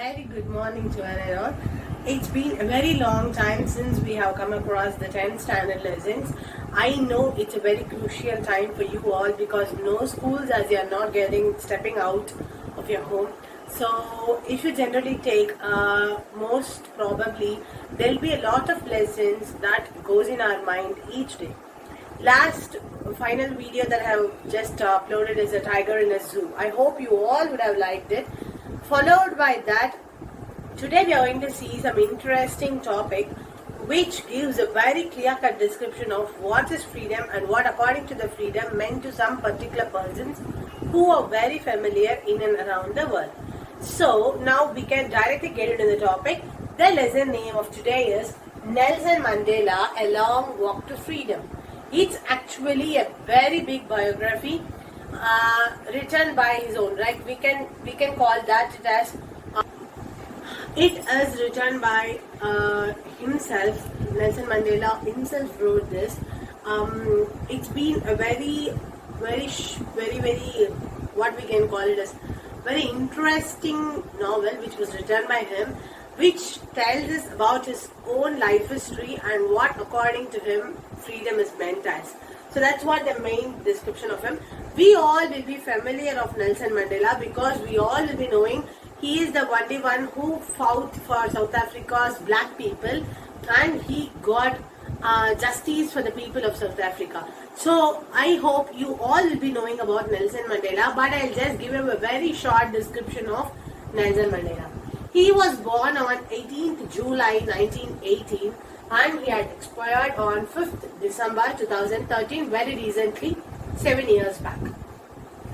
very good morning to one and all. It's been a very long time since we have come across the 10th standard lessons. I know it's a very crucial time for you all because no schools as you are not stepping out of your home. So if you generally take most probably there'll be a lot of lessons that goes in our mind each day. Last final video that I have just uploaded is a tiger in a zoo. I hope you all would have liked it. Followed by that, today we are going to see some interesting topic which gives a very clear-cut description of what is freedom and what according to the freedom meant to some particular persons who are very familiar in and around the world. So now we can directly get into the topic. The lesson name of today is Nelson Mandela, A Long Walk to Freedom. It's actually a very big biography written by his own, right? We can call that as it is written by himself. Nelson Mandela himself wrote this. It's been a very what we can call it as very interesting novel which was written by him, which tells us about his own life history and what according to him freedom is meant as. So that's what the main description of him. We all will be familiar of Nelson Mandela because we all will be knowing he is the only one who fought for South Africa's black people and he got justice for the people of South Africa. So I hope you all will be knowing about Nelson Mandela, but I'll just give you a very short description of Nelson Mandela. He was born on 18th July 1918 and he had expired on 5th December 2013, very recently, 7 years back.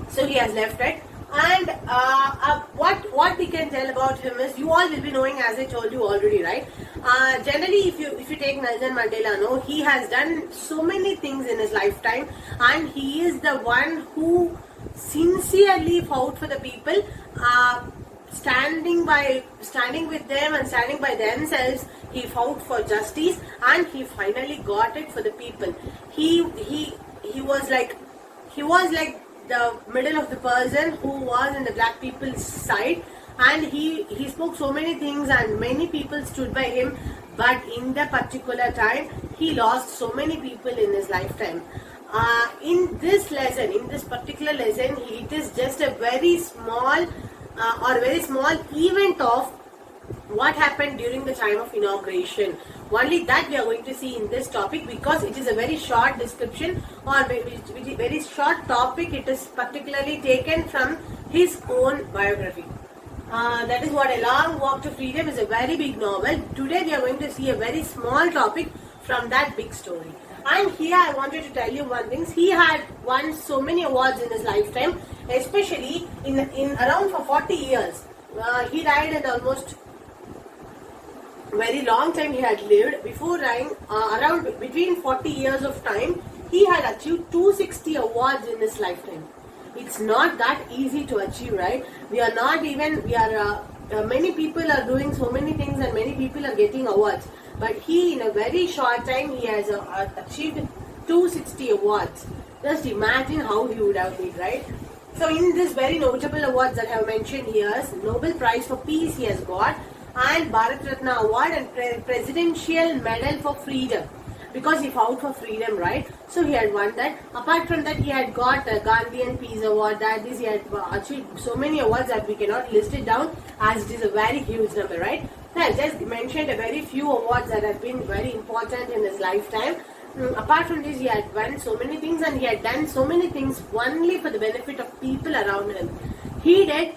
So he has left it. And what we can tell about him is, you all will be knowing as I told you already, right? Generally, if you take Nelson Mandela, no, he has done so many things in his lifetime, and he is the one who sincerely fought for the people, standing with them and standing by themselves. He fought for justice, and he finally got it for the people. He was like the middle of the person who was in the black people's side, and he spoke so many things and many people stood by him, but in the particular time he lost so many people in his lifetime. In this particular lesson, it is just a very small event of what happened during the time of inauguration. Only that we are going to see in this topic because it is a very short description or very short topic. It is particularly taken from his own biography. That is what A Long Walk to Freedom is, a very big novel. Today we are going to see a very small topic from that big story. And here I wanted to tell you one thing. He had won so many awards in his lifetime, especially in around for 40 years. He died at almost very long time he had lived. Before dying, around between 40 years of time, he had achieved 260 awards in his lifetime. It's not that easy to achieve, right? Many people are doing so many things and many people are getting awards. But he, in a very short time, he has achieved 260 awards. Just imagine how he would have been, right? So in this very notable awards that I have mentioned here, Nobel Prize for Peace he has got, and Bharat Ratna Award and Presidential Medal for Freedom, because he fought for freedom, right? So he had won that. Apart from that, he had got the Gandhian Peace Award. That is, he had achieved so many awards that we cannot list it down as it is a very huge number, right? So I just mentioned a very few awards that have been very important in his lifetime. Apart from this, he had won so many things and he had done so many things only for the benefit of people around him. He did.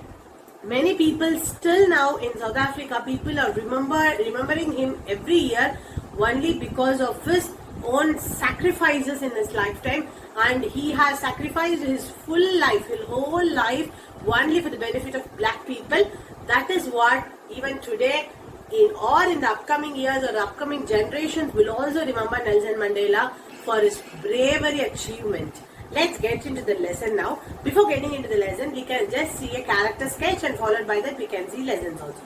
Many people still now in South Africa, people are remembering him every year only because of his own sacrifices in his lifetime, and he has sacrificed his full life, his whole life only for the benefit of black people. That is what even today in the upcoming years or the upcoming generations will also remember Nelson Mandela for his bravery achievement. Let's get into the lesson now. Before getting into the lesson, we can just see a character sketch and followed by that we can see lessons also.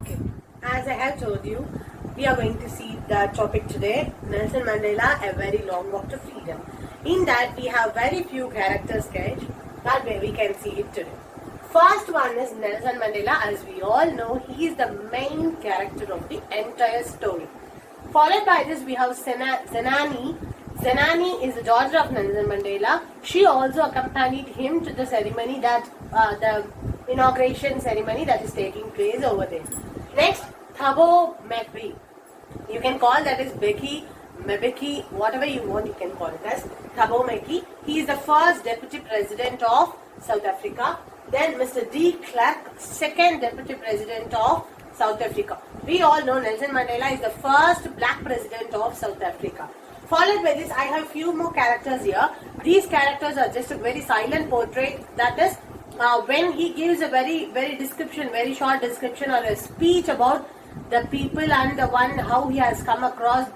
Okay. As I have told you, we are going to see the topic today, Nelson Mandela, A Very Long Walk to Freedom. In that we have very few character sketch, that way we can see it today. First one is Nelson Mandela. As we all know, he is the main character of the entire story. Followed by this, we have Zenani. Zenani is the daughter of Nelson Mandela. She also accompanied him to the ceremony the inauguration ceremony that is taking place over there. Next, Thabo Mbeki. You can call that as Becky, Mbeki, whatever you want, you can call it as Thabo Mbeki. He is the first deputy president of South Africa. Then Mr. De Klerk, second deputy president of South Africa. We all know Nelson Mandela is the first black president of South Africa. Followed by this, I have few more characters here. These characters are just a very silent portrait. That is, when he gives a very short description or a speech about the people and the one how he has come across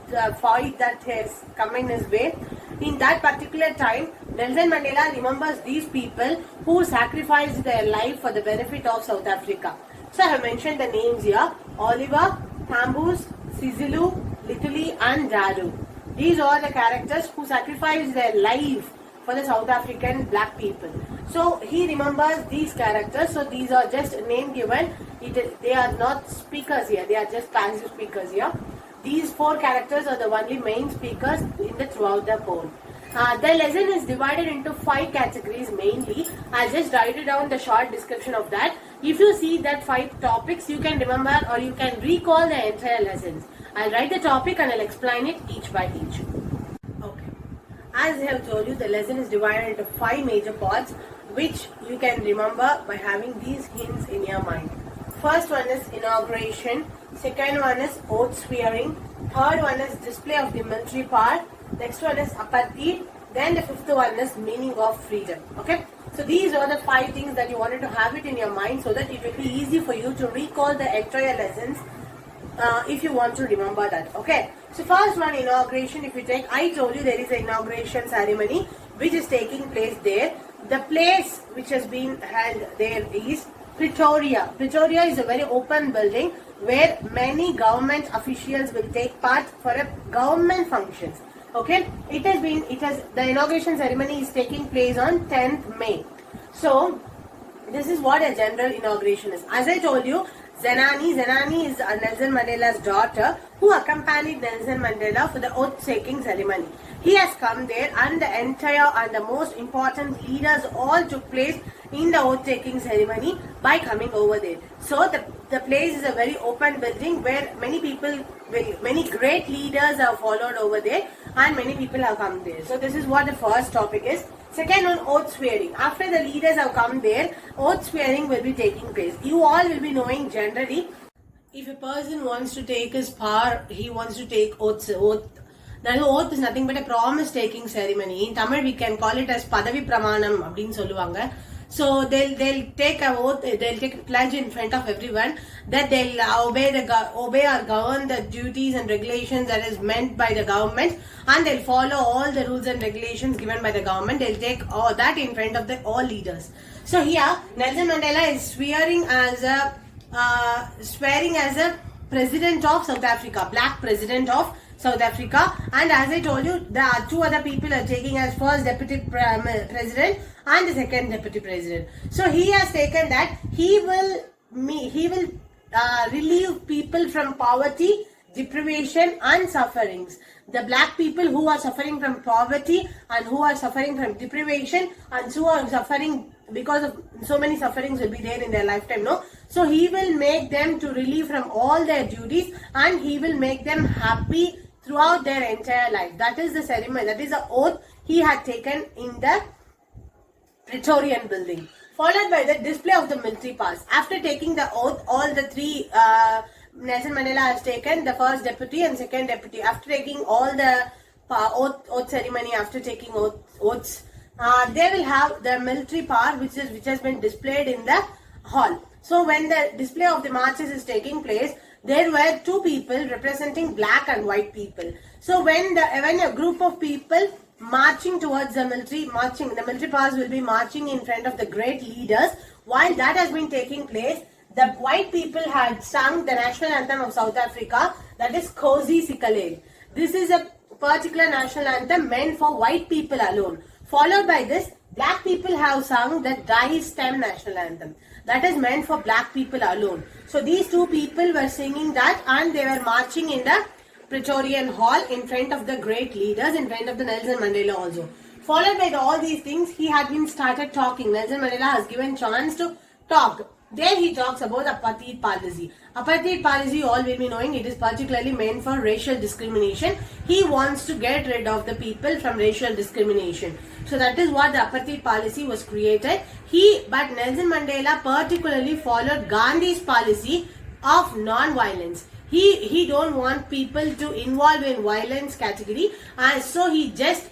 the fight that has come in his way. In that particular time, Nelson Mandela remembers these people who sacrificed their life for the benefit of South Africa. So I have mentioned the names here: Oliver, Tambo, Sizulu, Lituli and Daru. These are the characters who sacrificed their life for the South African black people. So he remembers these characters. So these are just name given. They are not speakers here. They are just passive speakers here. These four characters are the only main speakers throughout the poem. The lesson is divided into 5 categories mainly. I'll just write it down the short description of that. If you see that 5 topics, you can remember or you can recall the entire lessons. I'll write the topic and I'll explain it each by each. Okay. As I have told you, the lesson is divided into 5 major parts, which you can remember by having these hints in your mind. First one is inauguration. Second one is oath swearing. Third one is display of the military power. Next one is apartheid. Then the fifth one is meaning of freedom. Okay. So these are the 5 things that you wanted to have it in your mind so that it will be easy for you to recall the entire lessons if you want to remember that. Okay. So first one, inauguration. If you take, I told you there is an inauguration ceremony which is taking place there. The place which has been held there is Pretoria. Pretoria is a very open building where many government officials will take part for a government functions. Okay, the inauguration ceremony is taking place on 10th May. So this is what a general inauguration is. As I told you, Zenani is Nelson Mandela's daughter who accompanied Nelson Mandela for the oath-taking ceremony. He has come there and the entire and the most important leaders all took place in the oath-taking ceremony by coming over there. So the place is a very open building where many great leaders have followed over there and many people have come there. So this is what the first topic is. Second one, oath swearing. After the leaders have come there, oath swearing will be taking place. You all will be knowing generally, if a person wants to take his power, he wants to take oath. That oath is nothing but a promise taking ceremony. In Tamil we can call it as Padavi Pramanam அப்படினு சொல்லுவாங்க. So they'll take a oath, they'll take a pledge in front of everyone that they'll obey or govern the duties and regulations that is meant by the government, and they'll follow all the rules and regulations given by the government. They'll take all that in front of all leaders. So here Nelson Mandela is swearing as a president of South Africa, black president of South Africa, and as I told you, the 2 other people are taking as first deputy president and the second deputy president. So he has taken that he will relieve people from poverty, deprivation and sufferings. The black people who are suffering from poverty and who are suffering from deprivation and who are suffering because of so many sufferings will be there in their lifetime, no? So he will make them to relieve from all their duties and he will make them happy throughout their entire life. That is the ceremony, that is the oath he had taken in the Praetorian building. Followed by the display of the military pass. After taking the oath, all the 3 Nelson Mandela has taken, the first deputy and second deputy. After taking all the oath ceremony, after taking oaths, they will have the military power which has been displayed in the hall. So when the display of the marches is taking place, there were 2 people representing black and white people. So when a group of people marching towards the military powers will be marching in front of the great leaders. While that has been taking place, the white people had sung the national anthem of South Africa, that is Kosi Sikalel. This is a particular national anthem meant for white people alone. Followed by this, black people have sung the Dai Stem national anthem. That is meant for black people alone. So these two people were singing that, and they were marching in the Praetorian Hall in front of the great leaders, in front of the Nelson Mandela also. Followed by all these things, he had been started talking. Nelson Mandela has given chance to talk. There he talks about apartheid policy. Apartheid policy, all will be knowing, it is particularly meant for racial discrimination. He wants to get rid of the people from racial discrimination. So that is what the apartheid policy was created. But Nelson Mandela particularly followed Gandhi's policy of non-violence. He don't want people to involve in violence category, and so he just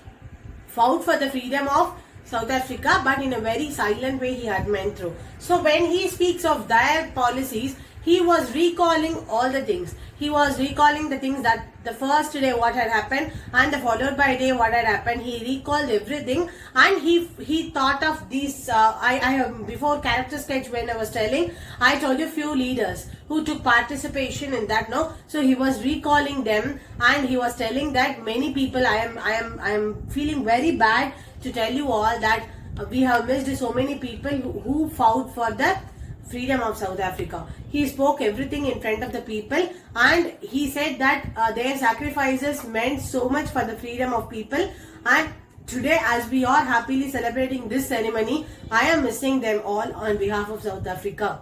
fought for the freedom of South Africa, but in a very silent way he had went through. So when he speaks of their policies, he was recalling all the things. He was recalling the things that the first day what had happened, and the followed by day what had happened. He recalled everything, and he thought of these. I have before character sketch when I was telling, I told you few leaders who took participation in that. No, so he was recalling them, and he was telling that many people. I am feeling very bad to tell you all that we have missed so many people who fought for the freedom of South Africa. He spoke everything in front of the people, and he said that their sacrifices meant so much for the freedom of people, and today as we are happily celebrating this ceremony, I am missing them all on behalf of South Africa.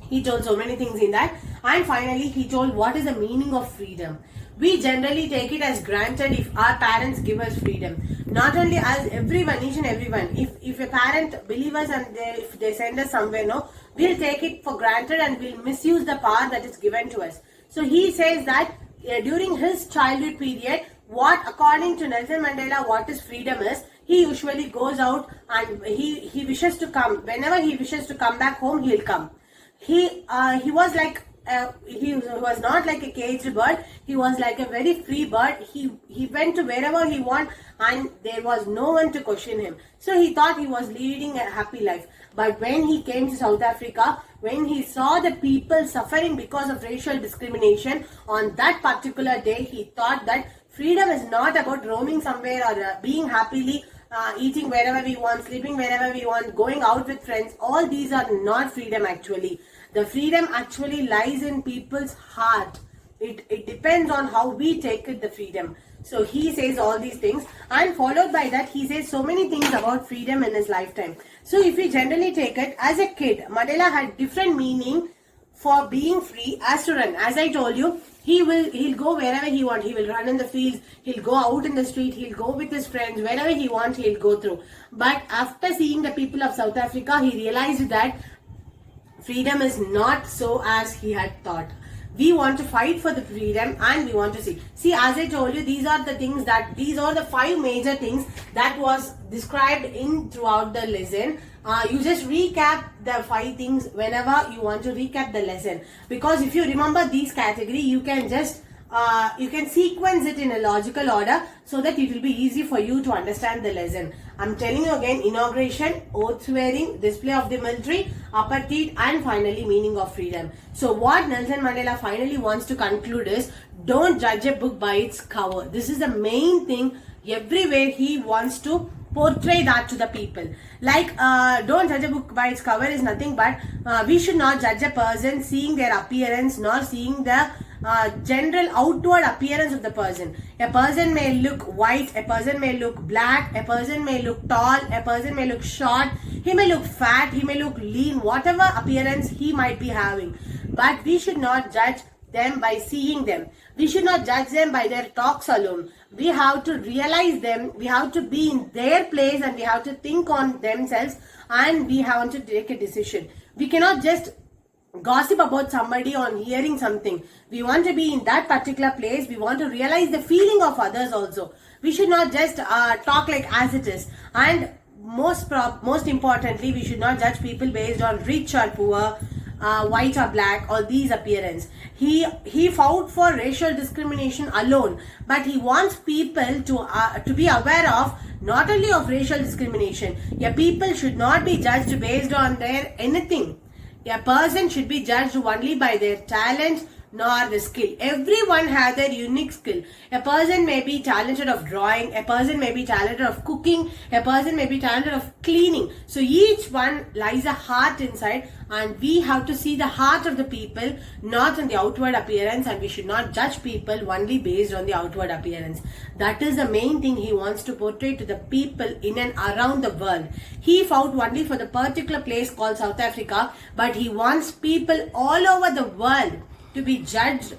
He told so many things in that, and finally he told what is the meaning of freedom. We generally take it as granted if our parents give us freedom. Not only as everyone, each and everyone. If a parent believes us and if they send us somewhere, no, we'll take it for granted and we'll misuse the power that is given to us. So he says that during his childhood period, what according to Nelson Mandela, what is freedom is, he usually goes out and he wishes to come. Whenever he wishes to come back home, he'll come. He was like he was not like a caged bird. He was like a very free bird. He went to wherever he want, and there was no one to question him. So he thought he was leading a happy life. But when he came to South Africa, when he saw the people suffering because of racial discrimination, on that particular day, he thought that freedom is not about roaming somewhere or being happily eating wherever we want, sleeping wherever we want, going out with friends. All these are not freedom actually. The freedom actually lies in people's heart. It depends on how we take it, the freedom. So he says all these things, and followed by that he says so many things about freedom in his lifetime. So if we generally take it, as a kid, Mandela had different meaning for being free as to run. As I told you, he'll go wherever he wants. He will run in the fields, he'll go out in the street, he'll go with his friends, wherever he wants he'll go through. But after seeing the people of South Africa, he realized that freedom is not so as he had thought. We want to fight for the freedom, and we want to see. See, as I told you, these are the 5 major things that was described in throughout the lesson. You just recap the 5 things whenever you want to recap the lesson. Because if you remember these category, you can just you can sequence it in a logical order so that it will be easy for you to understand the lesson. I'm telling you again: inauguration, oath swearing, display of the military, apartheid, and finally meaning of freedom. So what Nelson Mandela finally wants to conclude is, don't judge a book by its cover. This is the main thing. Everywhere he wants to portray that to the people. Like, don't judge a book by its cover is nothing but we should not judge a person seeing their appearance, nor seeing the general outward appearance of the person. A person may look white, a person may look black, a person may look tall, a person may look short, he may look fat, he may look lean, whatever appearance he might be having. But we should not judge them by seeing them. We should not judge them by their talks alone. We have to realize them, we have to be in their place, and we have to think on themselves, and we have to take a decision. We cannot just gossip about somebody on hearing something. We want to be in that particular place. We want to realize the feeling of others also. We should not just talk like as it is. And most importantly, we should not judge people based on rich or poor, white or black, or these appearance. He fought for racial discrimination alone, but he wants people to be aware of not only of racial discrimination. Yeah, people should not be judged based on their anything. A person should be judged only by their talent, nor the skill. Everyone has their unique skill. A person may be talented of drawing, a person may be talented of cooking, a person may be talented of cleaning. So each one lies a heart inside, and we have to see the heart of the people, not on the outward appearance, and we should not judge people only based on the outward appearance. That is the main thing he wants to portray to the people in and around the world. He fought only for the particular place called South Africa, but he wants people all over the world to be judged,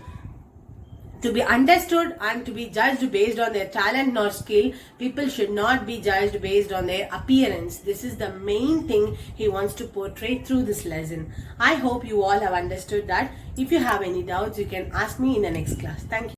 to be understood, and to be judged based on their talent nor skill. People should not be judged based on their appearance. This is the main thing he wants to portray through this lesson. I hope you all have understood that. If you have any doubts, you can ask me in the next class. Thank you.